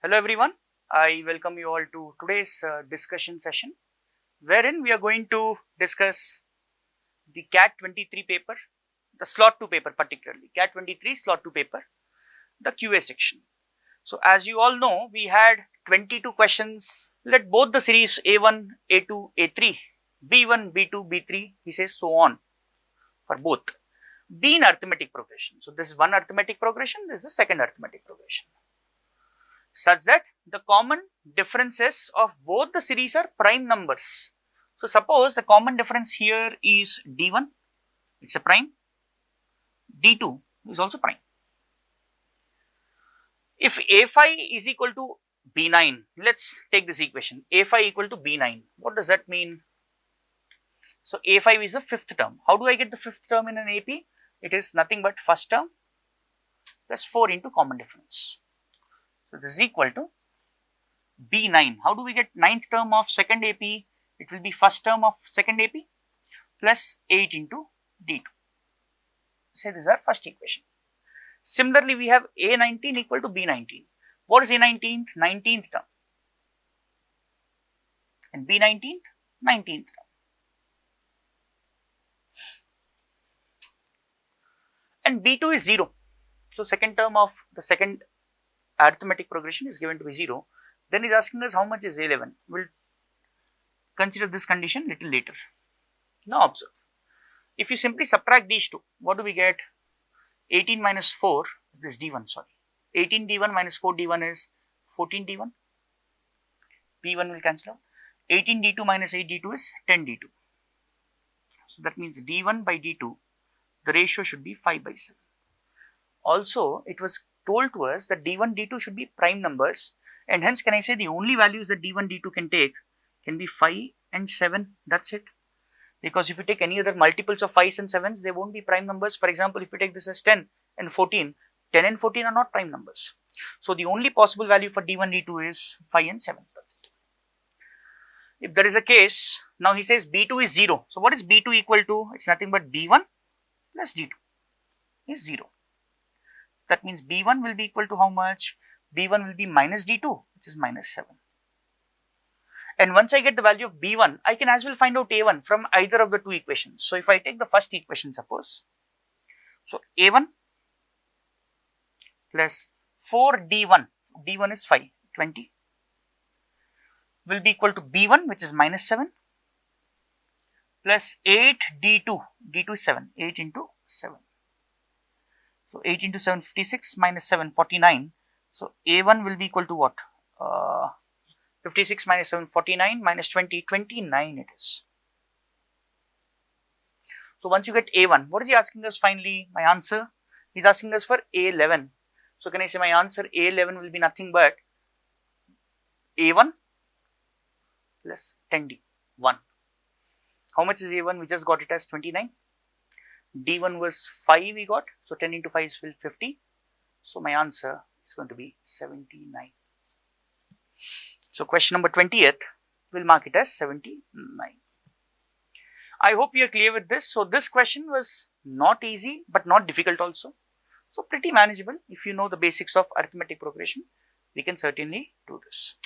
Hello everyone, I welcome you all to today's discussion session wherein we are going to discuss the CAT 23 paper, the slot 2 paper particularly, CAT 23 slot 2 paper, the QA section. So as you all know, we had 22 questions. Let both the series A1, A2, A3, B1, B2, B3, he says so on for both, be in arithmetic progression. So this is one arithmetic progression, this is the second arithmetic progression, such that the common differences of both the series are prime numbers. So suppose the common difference here is D1, it's a prime, D2 is also prime. If A5 is equal to B9, let's take this equation, A5 equal to B9, what does that mean? So A5 is the fifth term. How do I get the fifth term in an AP? It is nothing but first term plus 4 into common difference. So this is equal to B9. How do we get ninth term of second AP? It will be first term of second AP plus 8 into D2. Say this is our first equation. Similarly, we have A19 equal to B19. What is A19th? 19th term. And B19th? 19th term. And B2 is 0. So second term of the second arithmetic progression is given to be 0. Then he is asking us how much is A11. We will consider this condition little later. Now observe, if you simply subtract these two, what do we get? 18 minus 4, this is D1, sorry. 18 D1 minus 4 D1 is 14 D1. P1 will cancel out. 18 D2 minus 8 D2 is 10 D2. So that means D1 by D2, the ratio should be 5 by 7. Also, it was told to us that D1, D2 should be prime numbers, and hence can I say the only values that D1, D2 can take can be 5 and 7, that's it. Because if you take any other multiples of 5s and 7s, they won't be prime numbers. For example, if you take this as 10 and 14, 10 and 14 are not prime numbers. So the only possible value for D1, D2 is 5 and 7, that's it. If there is a case, now he says B2 is 0. So what is B2 equal to? It's nothing but B1 plus D2 is 0. That means B1 will be equal to how much? B1 will be minus D2, which is minus 7. And once I get the value of B1, I can as well find out A1 from either of the two equations. So if I take the first equation, suppose, so A1 plus 4D1, D1 is 5, 20, will be equal to B1, which is minus 7, plus 8D2, D2 is 7, 8 into 7. So 8 into 7, 56, minus 7, 49. So A1 will be equal to what? 56 minus 7, 49, minus 20, 29 it is. So once you get A1, what is he asking us finally? My answer, he is asking us for A11. So can I say my answer A11 will be nothing but A1 plus 10D, 1. How much is A1? We just got it as 29. D1 was 5 we got, so 10 into 5 is 50. So my answer is going to be 79. So question number 20th, we'll mark it as 79. I hope you are clear with this. So this question was not easy but not difficult also. So pretty manageable. If you know the basics of arithmetic progression, we can certainly do this.